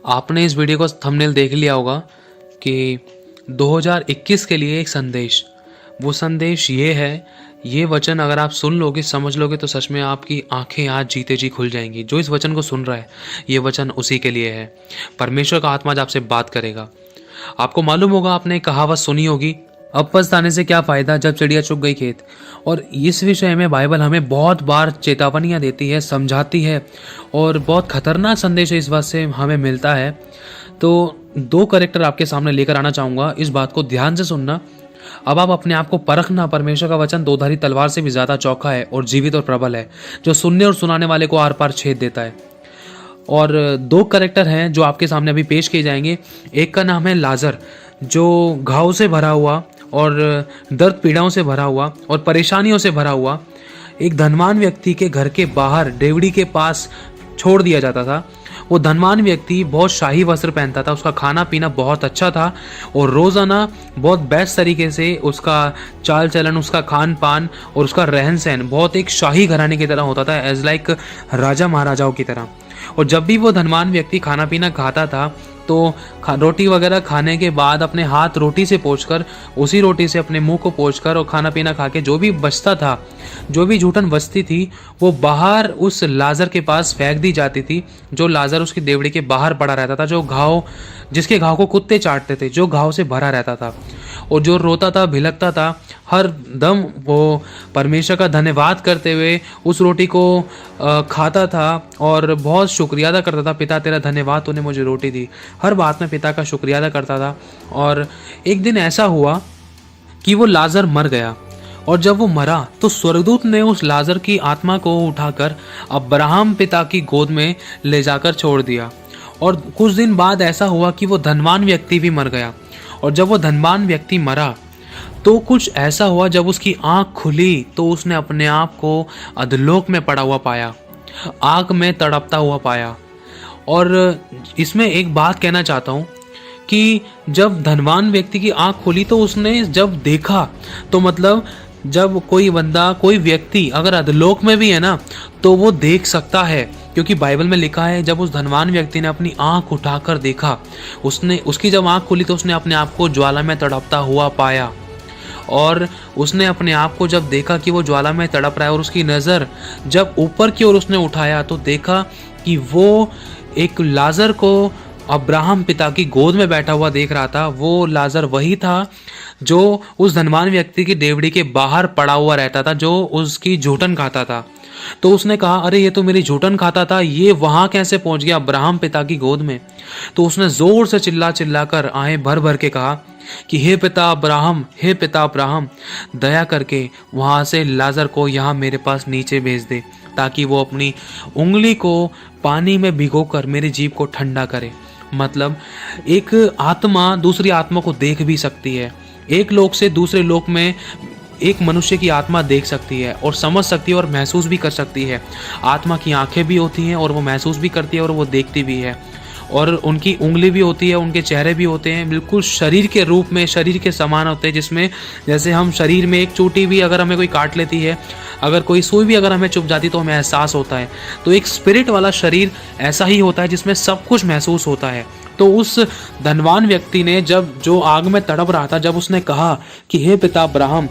आपने इस वीडियो का थंबनेल देख लिया होगा कि 2021 के लिए एक संदेश। वो संदेश ये है, ये वचन अगर आप सुन लोगे, समझ लोगे तो सच में आपकी आंखें आज जीते जी खुल जाएंगी। जो इस वचन को सुन रहा है, ये वचन उसी के लिए है। परमेश्वर का आत्मा आज आपसे बात करेगा। आपको मालूम होगा, आपने एक कहावत सुनी होगी, अब पछताने से क्या फ़ायदा जब चिड़िया चुग गई खेत। और इस विषय में बाइबल हमें बहुत बार चेतावनियाँ देती है, समझाती है, और बहुत खतरनाक संदेश इस बात से हमें मिलता है। तो दो कैरेक्टर आपके सामने लेकर आना चाहूँगा, इस बात को ध्यान से सुनना। अब आप अपने आप को परखना। परमेश्वर का वचन दो धारी तलवार से भी ज़्यादा चौखा है और जीवित और प्रबल है, जो सुनने और सुनाने वाले को आर पार छेद देता है। और दो कैरेक्टर हैं जो आपके सामने अभी पेश किए जाएंगे। एक का नाम है लाजर, जो घाव से भरा हुआ और दर्द पीड़ाओं से भरा हुआ और परेशानियों से भरा हुआ एक धनवान व्यक्ति के घर के बाहर डेवड़ी के पास छोड़ दिया जाता था। वो धनवान व्यक्ति बहुत शाही वस्त्र पहनता था, उसका खाना पीना बहुत अच्छा था और रोज़ाना बहुत बेस्ट तरीके से उसका चाल चलन, उसका खान पान और उसका रहन सहन बहुत एक शाही घराने की तरह होता था, एज लाइक राजा महाराजाओं की तरह। और जब भी वो धनवान व्यक्ति खाना पीना खाता था तो रोटी वगैरह खाने के बाद अपने हाथ रोटी से पोंछकर, उसी रोटी से अपने मुंह को पोंछकर और खाना पीना खा के जो भी बचता था, जो भी जूठन बचती थी, वो बाहर उस लाजर के पास फेंक दी जाती थी। जो लाजर उसकी देवड़ी के बाहर पड़ा रहता था, जो घाव, जिसके घाव को कुत्ते चाटते थे, जो घाव से भरा रहता था और जो रोता था, भिलकता था, हर दम वो परमेश्वर का धन्यवाद करते हुए उस रोटी को खाता था और बहुत शुक्रिया अदा करता था। पिता तेरा धन्यवाद, तूने मुझे रोटी दी। हर बात में पिता का शुक्रिया अदा करता था। और एक दिन ऐसा हुआ कि वो लाजर मर गया, और जब वो मरा तो स्वर्गदूत ने उस लाजर की आत्मा को उठाकर अब्राहम पिता की गोद में ले जाकर छोड़ दिया। और कुछ दिन बाद ऐसा हुआ कि वो धनवान व्यक्ति भी मर गया। और जब वो धनवान व्यक्ति मरा तो कुछ ऐसा हुआ, जब उसकी आंख खुली तो उसने अपने आप को अधोलोक में पड़ा हुआ पाया, आग में तड़पता हुआ पाया। और इसमें एक बात कहना चाहता हूँ कि जब धनवान व्यक्ति की आंख खुली तो उसने जब देखा, तो मतलब जब कोई बंदा, कोई व्यक्ति अगर अधोलोक में भी है ना, तो वो देख सकता है, क्योंकि बाइबल में लिखा है जब उस धनवान व्यक्ति ने अपनी आंख उठाकर देखा, उसकी जब आंख खुली तो उसने अपने आप को ज्वाला में तड़पता हुआ पाया। और उसने अपने आप को जब देखा कि वो ज्वाला में तड़प रहा है, और उसकी नज़र जब ऊपर की ओर उसने उठाया तो देखा कि वो एक लाजर को अब्राहम पिता की गोद में बैठा हुआ देख रहा था। वो लाजर वही था जो उस धनवान व्यक्ति की डेवड़ी के बाहर पड़ा हुआ रहता था, जो उसकी जूठन खाता था। तो उसने कहा, अरे ये तो मेरी जूठन खाता था, ये वहाँ कैसे पहुँच गया अब्राहम पिता की गोद में। तो उसने ज़ोर से चिल्ला चिल्ला कर आँखें भर भर के कहा कि हे पिता अब्राहम, हे पिता अब्राहम, दया करके वहाँ से लाजर को यहाँ मेरे पास नीचे भेज दे, ताकि वो अपनी उंगली को पानी में भिगोकर मेरी जीभ को ठंडा करे। मतलब एक आत्मा दूसरी आत्मा को देख भी सकती है। एक लोक से दूसरे लोक में एक मनुष्य की आत्मा देख सकती है और समझ सकती है और महसूस भी कर सकती है। आत्मा की आंखें भी होती हैं और वो महसूस भी करती है और वो देखती भी है, और उनकी उंगली भी होती है, उनके चेहरे भी होते हैं, बिल्कुल शरीर के रूप में, शरीर के समान होते हैं। जिसमें जैसे हम शरीर में एक चोटी भी अगर हमें कोई काट लेती है, अगर कोई सुई भी अगर हमें चुभ जाती तो हमें एहसास होता है। तो एक स्पिरिट वाला शरीर ऐसा ही होता है जिसमें सब कुछ महसूस होता है। तो उस धनवान व्यक्ति ने जब जो आग में तड़प रहा था, जब उसने कहा कि हे पिता अब्राहम,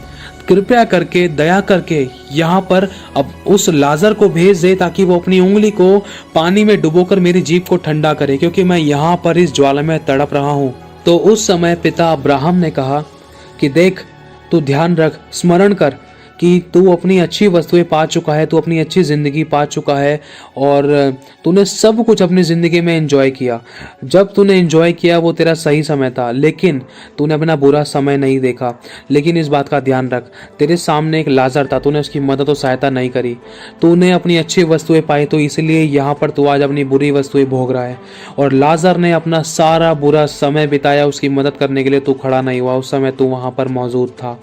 कृपया करके, दया करके यहाँ पर अब उस लाजर को भेज दे, ताकि वो अपनी उंगली को पानी में डुबोकर मेरी जीभ को ठंडा करे, क्योंकि मैं यहाँ पर इस ज्वाला में तड़प रहा हूँ। तो उस समय पिता अब्राहम ने कहा कि देख, तू ध्यान रख, स्मरण कर कि तू अपनी अच्छी वस्तुएं पा चुका है, तू अपनी अच्छी ज़िंदगी पा चुका है, और तूने सब कुछ अपनी ज़िंदगी में एंजॉय किया। जब तूने एंजॉय किया वो तेरा सही समय था, लेकिन तूने अपना बुरा समय नहीं देखा। लेकिन इस बात का ध्यान रख, तेरे सामने एक लाजर था, तूने उसकी मदद और सहायता नहीं करी। तूने अपनी अच्छी वस्तुएं पाई, तो इसलिए यहाँ पर तू आज अपनी बुरी वस्तुएं भोग रहा है। और लाजर ने अपना सारा बुरा समय बिताया, उसकी मदद करने के लिए तू खड़ा नहीं हुआ, उस समय तू वहाँ पर मौजूद था।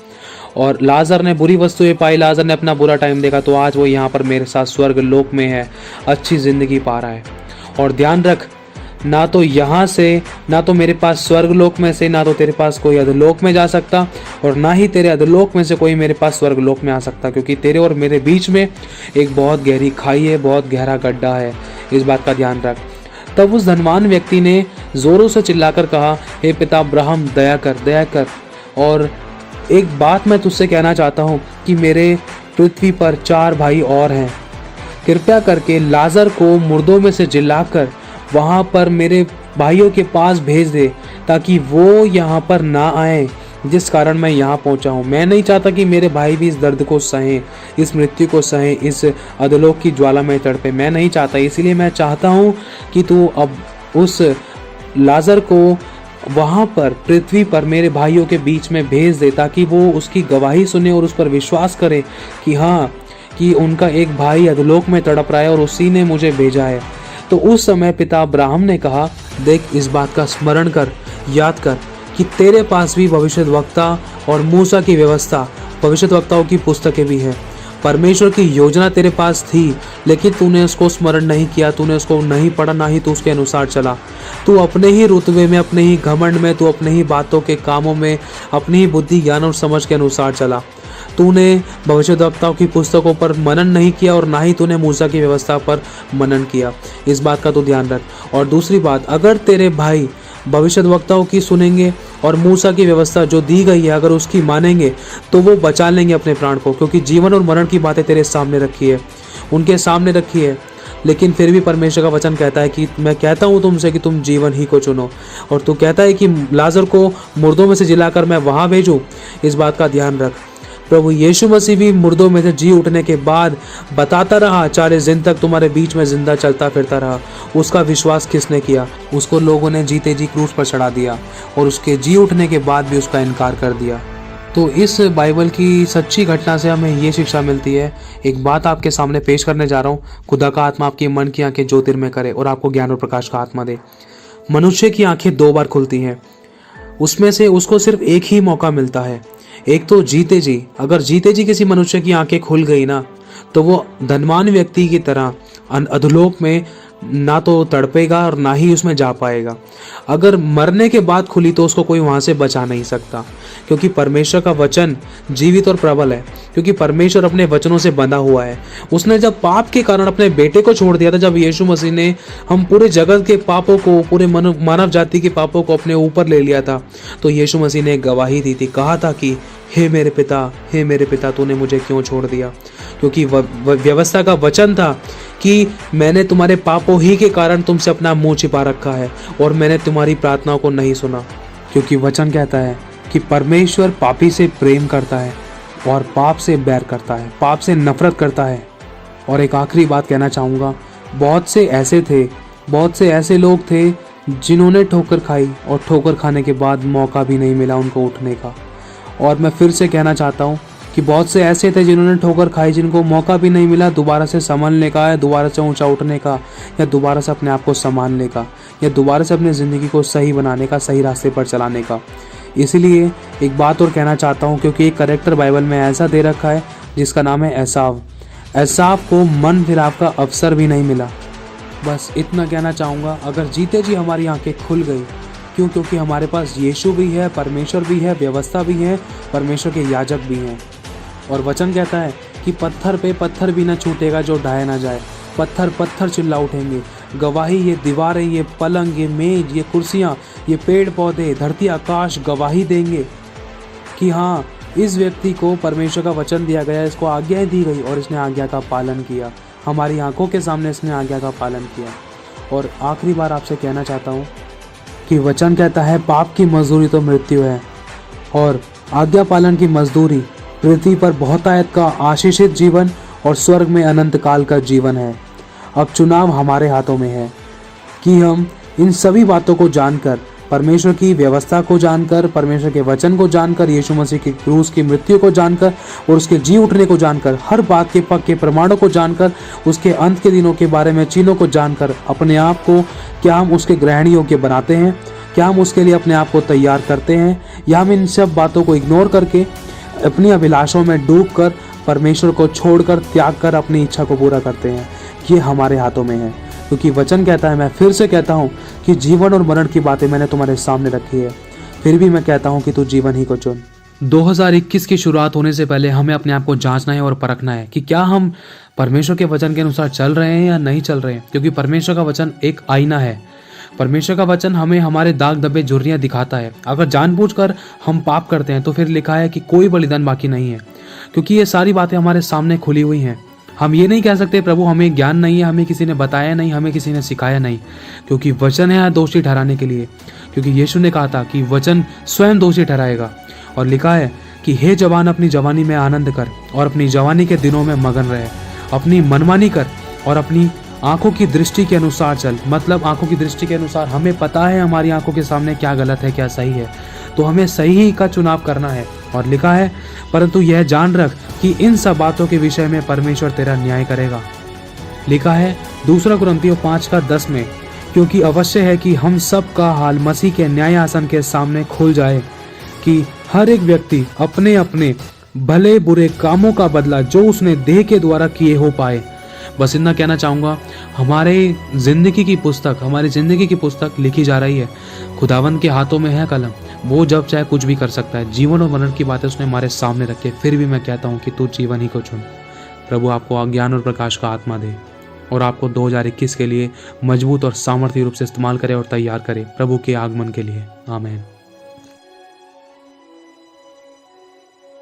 और लाजर ने बुरी वस्तुएं पाई, लाजर ने अपना बुरा टाइम देखा, तो आज वो यहाँ पर मेरे साथ स्वर्ग लोक में है, अच्छी ज़िंदगी पा रहा है। और ध्यान रख, ना तो यहाँ से, ना तो मेरे पास स्वर्ग लोक में से, ना तो तेरे पास कोई अधोलोक में जा सकता, और ना ही तेरे अधोलोक में से कोई मेरे पास स्वर्ग लोक में आ सकता, क्योंकि तेरे और मेरे बीच में एक बहुत गहरी खाई है, बहुत गहरा गड्ढा है। इस बात का ध्यान रख। तब उस धनवान व्यक्ति ने जोरों से चिल्लाकर कहा, हे पिता अब्राहम, दया कर, दया कर। और एक बात मैं तुझसे कहना चाहता हूँ कि मेरे पृथ्वी पर 4 भाई और हैं। कृपया करके लाजर को मुर्दों में से जिलाकर वहाँ पर मेरे भाइयों के पास भेज दे, ताकि वो यहाँ पर ना आए जिस कारण मैं यहाँ पहुँचा हूँ। मैं नहीं चाहता कि मेरे भाई भी इस दर्द को सहें, इस मृत्यु को सहें, इस अधोलोक की ज्वाला में तड़पे। मैं नहीं चाहता, इसीलिए मैं चाहता हूँ कि तू अब उस लाजर को वहाँ पर पृथ्वी पर मेरे भाइयों के बीच में भेज दे, ताकि वो उसकी गवाही सुने और उस पर विश्वास करे कि हाँ, कि उनका एक भाई अधोलोक में तड़प रहा है और उसी ने मुझे भेजा है। तो उस समय पिता अब्राहम ने कहा, देख, इस बात का स्मरण कर, याद कर कि तेरे पास भी भविष्यद्वक्ता और मूसा की व्यवस्था, भविष्यद्वक्ताओं की पुस्तकें भी हैं। परमेश्वर की योजना तेरे पास थी, लेकिन तूने उसको स्मरण नहीं किया, तूने उसको नहीं पढ़ा, ना ही तू उसके अनुसार चला। तू अपने ही रुतबे में, अपने ही घमंड में, तू अपने ही बातों के कामों में, अपनी ही बुद्धि, ज्ञान और समझ के अनुसार चला। तूने भविष्यद्वक्ताओं की पुस्तकों पर मनन नहीं किया और ना ही तूने मूसा की व्यवस्था पर मनन किया। इस बात का तो ध्यान रख। और दूसरी बात, अगर तेरे भाई भविष्यद्वक्ताओं की सुनेंगे और मूसा की व्यवस्था जो दी गई है अगर उसकी मानेंगे, तो वो बचा लेंगे अपने प्राण को, क्योंकि जीवन और मरण की बातें तेरे सामने रखी है, उनके सामने रखी है। लेकिन फिर भी परमेश्वर का वचन कहता है कि मैं कहता हूँ तुमसे कि तुम जीवन ही को चुनो। और तू कहता है कि लाजर को मुर्दों में से जिलाकर मैं वहाँ भेजूँ। इस बात का ध्यान रख। प्रभु यीशु मसीह भी मुर्दों में से जी उठने के बाद बताता रहा, 40 दिन तक तुम्हारे बीच में जिंदा चलता फिरता रहा। उसका विश्वास किसने किया? उसको लोगों ने जीते जी क्रूस पर चढ़ा दिया और उसके जी उठने के बाद भी उसका इनकार कर दिया। तो इस बाइबल की सच्ची घटना से हमें ये शिक्षा मिलती है। एक बात आपके सामने पेश करने जा रहा हूँ। खुदा का आत्मा आपकी मन की आंखें ज्योतिर्मय करे और आपको ज्ञान और प्रकाश का आत्मा दे। मनुष्य की आंखें 2 बार खुलती हैं, उसमें से उसको सिर्फ एक ही मौका मिलता है। एक तो जीते जी, अगर जीते जी किसी मनुष्य की आंखें खुल गई ना, तो वो धनवान व्यक्ति की तरह अधोलोक में ना तो तड़पेगा और ना ही उसमें जा पाएगा। अगर मरने के बाद खुली तो उसको कोई वहां से बचा नहीं सकता, क्योंकि परमेश्वर का वचन जीवित और प्रबल है, क्योंकि परमेश्वर अपने वचनों से बंधा हुआ है। उसने जब पाप के कारण अपने बेटे को छोड़ दिया था, जब यीशु मसीह ने हम पूरे जगत के पापों को, पूरे मानव जाति के पापों को अपने ऊपर ले लिया था, तो यीशु मसीह ने एक गवाही दी थी, कहा था कि हे मेरे पिता, तूने मुझे क्यों छोड़ दिया? क्योंकि व्यवस्था का वचन था कि मैंने तुम्हारे पापों ही के कारण तुमसे अपना मुंह छिपा रखा है और मैंने तुम्हारी प्रार्थनाओं को नहीं सुना। क्योंकि वचन कहता है कि परमेश्वर पापी से प्रेम करता है और पाप से बैर करता है, पाप से नफरत करता है। और एक आखिरी बात कहना चाहूँगा, बहुत से ऐसे लोग थे जिन्होंने ठोकर खाई और ठोकर खाने के बाद मौका भी नहीं मिला उनको उठने का। और मैं फिर से कहना चाहता हूँ कि बहुत से ऐसे थे जिन्होंने ठोकर खाई, जिनको मौका भी नहीं मिला दोबारा से संभलने का, या दोबारा से ऊंचा उठने का, या दोबारा से अपने आप को संभालने का, या दोबारा से अपनी ज़िंदगी को सही बनाने का, सही रास्ते पर चलाने का। इसीलिए एक बात और कहना चाहता हूँ, क्योंकि एक कैरेक्टर बाइबल में ऐसा दे रखा है जिसका नाम है एसाव। एसाव को मन फिराव का अवसर भी नहीं मिला। बस इतना कहना चाहूँगा, अगर जीते जी हमारी आंखें खुल गई, क्योंकि हमारे पास यीशु भी है, परमेश्वर भी है, व्यवस्था भी है, परमेश्वर के याजक भी हैं। और वचन कहता है कि पत्थर पे पत्थर भी ना छूटेगा जो ढाया ना जाए। पत्थर पत्थर चिल्ला उठेंगे। गवाही, ये दीवारें, ये पलंग, ये मेज, ये कुर्सियाँ, ये पेड़ पौधे, धरती आकाश गवाही देंगे कि हाँ, इस व्यक्ति को परमेश्वर का वचन दिया गया, इसको आज्ञाएं दी गई और इसने आज्ञा का पालन किया। हमारी आंखों के सामने इसने आज्ञा का पालन किया। और आखिरी बार आपसे कहना चाहता हूँ कि वचन कहता है पाप की मजदूरी तो मृत्यु है और आज्ञा पालन की मजदूरी पृथ्वी पर बहुतायत का आशीषित जीवन और स्वर्ग में अनंत काल का जीवन है। अब चुनाव हमारे हाथों में है कि हम इन सभी बातों को जानकर, परमेश्वर की व्यवस्था को जानकर, परमेश्वर के वचन को जानकर, यीशु मसीह की क्रूस की मृत्यु को जानकर और उसके जी उठने को जानकर, हर बात के पक्के प्रमाणों को जानकर, उसके अंत के दिनों के बारे में चिन्हों को जानकर अपने आप को क्या हम उसके ग्रहण योग्य बनाते हैं? क्या हम उसके लिए अपने आप को तैयार करते हैं, या हम इन सब बातों को इग्नोर करके अपनी अभिलाषों में डूबकर परमेश्वर को छोड़कर, त्याग कर अपनी इच्छा को पूरा करते हैं? ये हमारे हाथों में है, क्योंकि वचन कहता है, मैं फिर से कहता हूँ कि जीवन और मरण की बातें मैंने तुम्हारे सामने रखी है। फिर भी मैं कहता हूँ कि तू जीवन ही को चुन। 2021 की शुरुआत होने से पहले हमें अपने आप को जांचना है और परखना है कि क्या हम परमेश्वर के वचन के अनुसार चल रहे हैं या नहीं चल रहे हैं, क्योंकि परमेश्वर का वचन एक आईना है। परमेश्वर का वचन हमें हमारे दाग धब्बे झुर्रियां दिखाता है। अगर जानबूझकर हम पाप करते हैं तो फिर लिखा है कि कोई बलिदान बाकी नहीं है, क्योंकि ये सारी बातें हमारे सामने खुली हुई हैं। हम ये नहीं कह सकते प्रभु हमें ज्ञान नहीं है, हमें किसी ने बताया नहीं, हमें किसी ने सिखाया नहीं, क्योंकि वचन है दोषी ठहराने के लिए। क्योंकि यीशु ने कहा था कि वचन स्वयं दोषी ठहराएगा, और लिखा है कि हे जवान अपनी जवानी में आनंद कर और अपनी जवानी के दिनों में मगन रहे, अपनी मनमानी कर और अपनी आंखों की दृष्टि के अनुसार चल। मतलब आंखों की दृष्टि के अनुसार हमें पता है हमारी आंखों के सामने क्या गलत है क्या सही है, तो हमें सही का चुनाव करना है। और लिखा है परंतु यह जान रख कि इन सब बातों के विषय में परमेश्वर तेरा न्याय करेगा। लिखा है 2 कुरिन्थियों 5:10 में, क्योंकि अवश्य है कि हम सब का हाल मसीह के न्याय आसन के सामने खुल जाए कि हर एक व्यक्ति अपने अपने भले बुरे कामों का बदला जो उसने देह के द्वारा किए हो पाए। बस इतना कहना चाहूँगा, हमारी ज़िंदगी की पुस्तक लिखी जा रही है। खुदावन के हाथों में है कलम, वो जब चाहे कुछ भी कर सकता है। जीवन और मरण की बातें उसने हमारे सामने रखी, फिर भी मैं कहता हूँ कि तू जीवन ही को चुन। प्रभु आपको ज्ञान और प्रकाश का आत्मा दे और आपको 2021 के लिए मजबूत और सामर्थ्य रूप से इस्तेमाल करे और तैयार करे प्रभु के आगमन के लिए। आमीन।